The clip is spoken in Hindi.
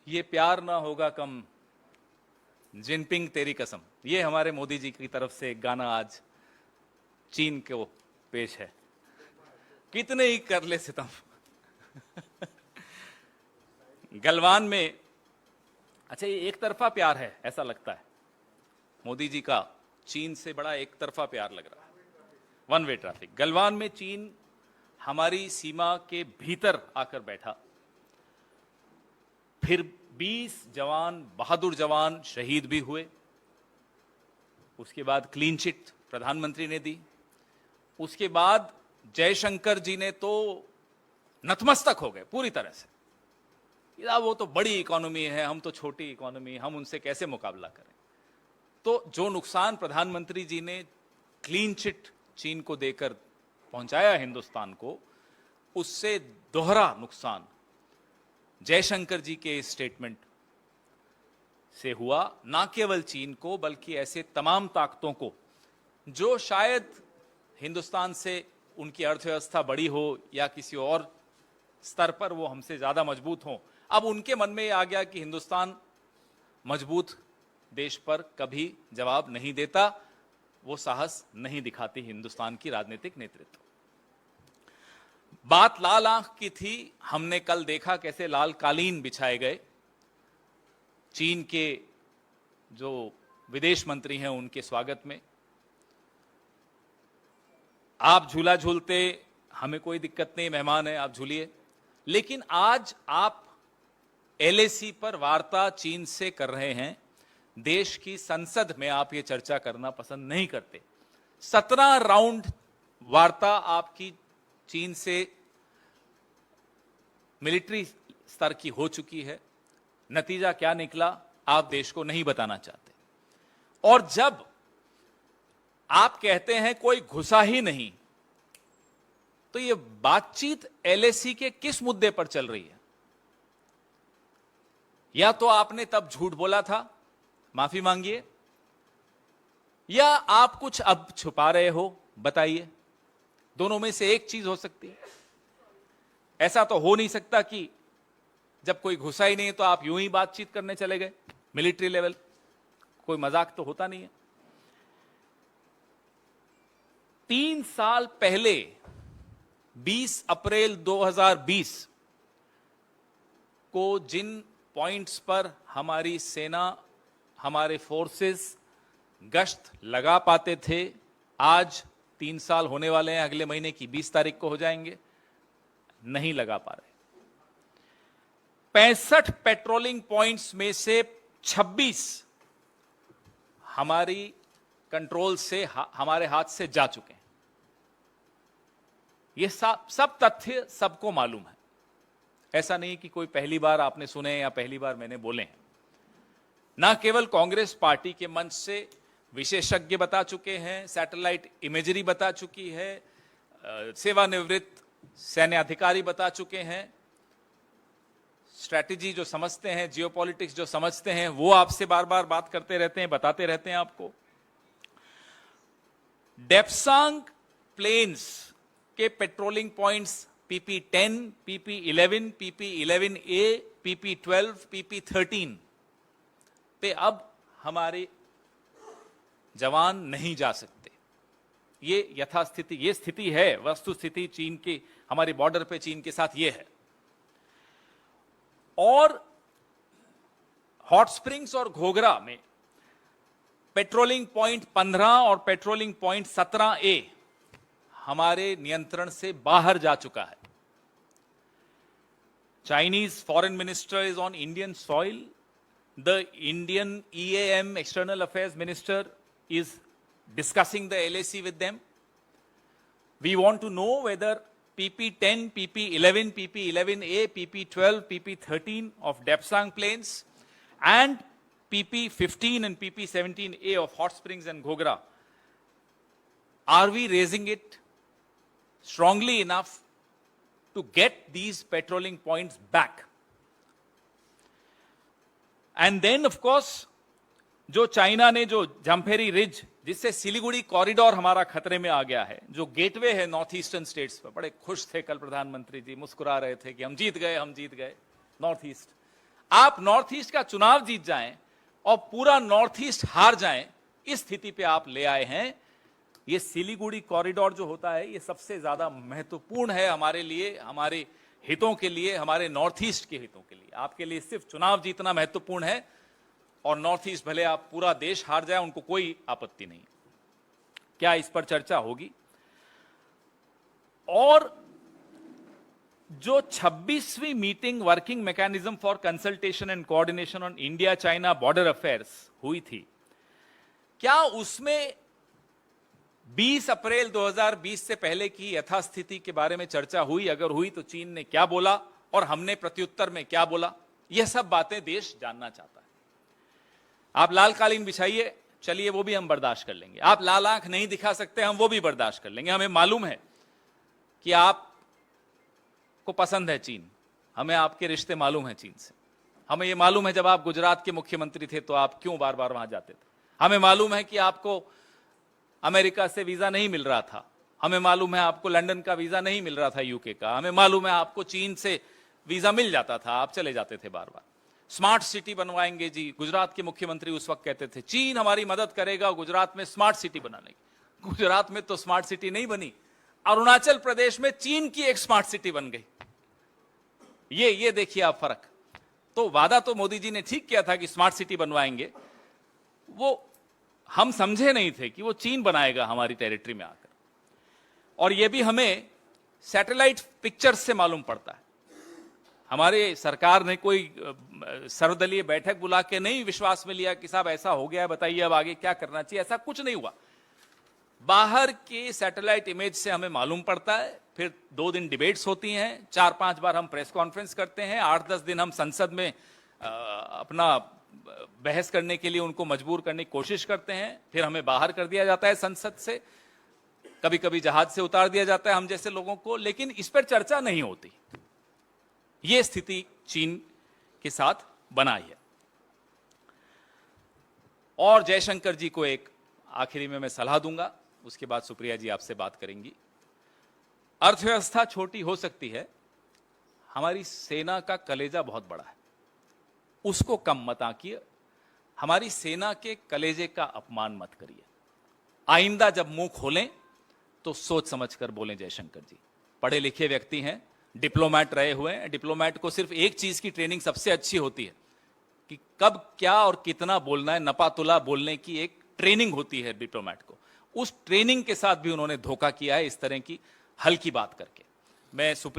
ये प्यार ना होगा कम, जिनपिंग तेरी कसम, ये हमारे मोदी जी की तरफ से एक गाना आज चीन को पेश है। कितने ही कर ले सितम। गलवान में, अच्छा ये एक तरफा प्यार है ऐसा लगता है मोदी जी का, चीन से बड़ा एक तरफा प्यार लग रहा है, वन वे ट्रैफिक। गलवान में चीन हमारी सीमा के भीतर आकर बैठा, फिर 20 जवान, बहादुर जवान शहीद भी हुए। उसके बाद क्लीन चिट प्रधानमंत्री ने दी। उसके बाद जयशंकर जी ने तो नतमस्तक हो गए पूरी तरह से, वो तो बड़ी इकोनॉमी है, हम तो छोटी इकोनॉमी, हम उनसे कैसे मुकाबला करें। तो जो नुकसान प्रधानमंत्री जी ने क्लीन चिट चीन को देकर पहुंचाया हिंदुस्तान को, उससे दोहरा नुकसान जयशंकर जी के स्टेटमेंट से हुआ, ना केवल चीन को बल्कि ऐसे तमाम ताकतों को जो शायद हिंदुस्तान से उनकी अर्थव्यवस्था बड़ी हो या किसी और स्तर पर वो हमसे ज्यादा मजबूत हो। अब उनके मन में आ गया कि हिंदुस्तान मजबूत देश पर कभी जवाब नहीं देता, वो साहस नहीं दिखाती हिंदुस्तान की राजनीतिक नेतृत्व। बात लाल आंख की थी, हमने कल देखा कैसे लाल कालीन बिछाए गए। चीन के जो विदेश मंत्री हैं उनके स्वागत में आप झूला झूलते, हमें कोई दिक्कत नहीं, मेहमान है आप झूलिए। लेकिन आज आप एलएसी पर वार्ता चीन से कर रहे हैं, देश की संसद में आप ये चर्चा करना पसंद नहीं करते। 17 राउंड वार्ता आपकी चीन से मिलिट्री स्तर की हो चुकी है, नतीजा क्या निकला आप देश को नहीं बताना चाहते। और जब आप कहते हैं कोई घुसा ही नहीं, तो ये बातचीत एलएसी के किस मुद्दे पर चल रही है? या तो आपने तब झूठ बोला था, माफी मांगिए, या आप कुछ अब छुपा रहे हो, बताइए। दोनों में से एक चीज हो सकती है। ऐसा तो हो नहीं सकता कि जब कोई घुसा ही नहीं तो आप यूं ही बातचीत करने चले गए मिलिट्री लेवल। कोई मजाक तो होता नहीं है। 3 साल पहले 20 अप्रैल 2020 को जिन पॉइंट्स पर हमारी सेना, हमारे फोर्सेस गश्त लगा पाते थे, आज 3 साल होने वाले हैं, अगले महीने की 20 तारीख को हो जाएंगे, नहीं लगा पा रहे। 65 पेट्रोलिंग पॉइंट्स में से 26 हमारी कंट्रोल से, हमारे हाथ से जा चुके हैं। ये सब तथ्य सबको मालूम है। ऐसा नहीं कि कोई पहली बार आपने सुने या पहली बार मैंने बोले हैं। ना केवल कांग्रेस पार्टी के मंच से विशेषज्ञ बता चुके हैं, सैटेलाइट इमेजरी बता चुकी है, सेवानिवृत्त सैन्य अधिकारी बता चुके हैं, स्ट्रैटेजी जो समझते हैं, जियोपॉलिटिक्स जो समझते हैं, वो आपसे बार बार बात करते रहते हैं, बताते रहते हैं आपको। डेप्सांग प्लेन्स के patrolling points PP10, PP11, PP11A, PP12, PP13 पे अब हमारे जवान नहीं जा सकते। ये यथास्थिति, ये स्थिति है, वस्तु स्थिति चीन की, हमारी बॉर्डर पे चीन के साथ ये है। और हॉट स्प्रिंग्स और घोघरा में पेट्रोलिंग पॉइंट 15 और पेट्रोलिंग पॉइंट 17A हमारे नियंत्रण से बाहर जा चुका है। Chinese foreign minister is on Indian soil. The Indian EAM, External Affairs Minister, is discussing the LAC with them. We want to know whether PP10, PP11, PP11A, PP12, PP13 of Depsang Plains and PP15 and PP17A of Hot Springs and Gogra, are we raising it strongly enough to get these patrolling points back? And then of course, जो चाइना ने जो जम्फेरी रिज, जिससे सिलीगुड़ी कॉरिडोर हमारा खतरे में आ गया है, जो गेटवे है नॉर्थ ईस्टर्न स्टेट्स पर। बड़े खुश थे कल प्रधानमंत्री जी, मुस्कुरा रहे थे कि हम जीत गए नॉर्थ ईस्ट। आप नॉर्थ ईस्ट का चुनाव जीत जाएं और पूरा नॉर्थ ईस्ट हार जाएं, इस स्थिति पे आप ले आए हैं। ये सिलीगुड़ी कॉरिडोर जो होता है, ये सबसे ज्यादा महत्वपूर्ण है हमारे लिए, हमारे हितों के लिए, हमारे नॉर्थ ईस्ट के हितों के लिए। आपके लिए सिर्फ चुनाव जीतना महत्वपूर्ण है, और नॉर्थ ईस्ट भले आप पूरा देश हार जाए, उनको कोई आपत्ति नहीं। क्या इस पर चर्चा होगी? और जो 26वीं meeting working mechanism for consultation and coordination on India China border affairs हुई थी, क्या उसमें 20 अप्रैल 2020 से पहले की यथास्थिति के बारे में चर्चा हुई? अगर हुई तो चीन ने क्या बोला और हमने प्रत्युत्तर में क्या बोला? यह सब बातें देश जानना चाहता है। आप लाल कालीन बिछाइए, चलिए वो भी हम बर्दाश्त कर लेंगे। आप लाल आंख नहीं दिखा सकते, हम वो भी बर्दाश्त कर लेंगे। हमें मालूम है कि आप को पसंद है चीन, हमें आपके रिश्ते मालूम है चीन से। हमें यह मालूम है जब आप गुजरात के मुख्यमंत्री थे तो आप क्यों बार बार वहां जाते थे। हमें मालूम है कि आपको अमेरिका से वीजा नहीं मिल रहा था। हमें मालूम है आपको लंदन का वीजा नहीं मिल रहा था, यूके का। हमें मालूम है आपको चीन से वीजा मिल जाता था, आप चले जाते थे बार बार। स्मार्ट सिटी बनवाएंगे जी, गुजरात के मुख्यमंत्री उस वक्त कहते थे चीन हमारी मदद करेगा गुजरात में स्मार्ट सिटी बनाने की। गुजरात में तो स्मार्ट सिटी नहीं बनी, अरुणाचल प्रदेश में चीन की एक स्मार्ट सिटी बन गई। ये देखिए आप फर्क। तो वादा तो मोदी जी ने ठीक किया था कि स्मार्ट सिटी बनवाएंगे, वो हम समझे नहीं थे कि वो चीन बनाएगा हमारी टेरिटरी में आकर। और ये भी हमें सैटेलाइट पिक्चर्स से मालूम पड़ता है। हमारे सरकार ने कोई सर्वदलीय बैठक बुला के नहीं विश्वास में लिया कि साहब ऐसा हो गया है, बताइए अब आगे क्या करना चाहिए। ऐसा कुछ नहीं हुआ। बाहर के सैटेलाइट इमेज से हमें मालूम पड़ता है, फिर 2 दिन डिबेट्स होती हैं, 4-5 बार हम प्रेस कॉन्फ्रेंस करते हैं, 8-10 दिन हम संसद में अपना बहस करने के लिए उनको मजबूर करने की कोशिश करते हैं, फिर हमें बाहर कर दिया जाता है संसद से, कभी कभी जहाज से उतार दिया जाता है हम जैसे लोगों को, लेकिन इस पर चर्चा नहीं होती। यह स्थिति चीन के साथ बनाई है। और जयशंकर जी को एक आखिरी में मैं सलाह दूंगा, उसके बाद सुप्रिया जी आपसे बात करेंगी। अर्थव्यवस्था छोटी हो सकती है, हमारी सेना का कलेजा बहुत बड़ा है, उसको कम मत आंकिए। हमारी सेना के कलेजे का अपमान मत करिए। आइंदा जब मुंह खोलें तो सोच समझ कर बोलें। जयशंकर जी पढ़े लिखे व्यक्ति हैं, डिप्लोमेट रहे हुए हैं। डिप्लोमेट को सिर्फ एक चीज की ट्रेनिंग सबसे अच्छी होती है कि कब क्या और कितना बोलना है। नपातुला बोलने की एक ट्रेनिंग होती है डिप्लोमेट को। उस ट्रेनिंग के साथ भी उन्होंने धोखा किया है इस तरह की हल्की बात करके। मैं सुप्रिया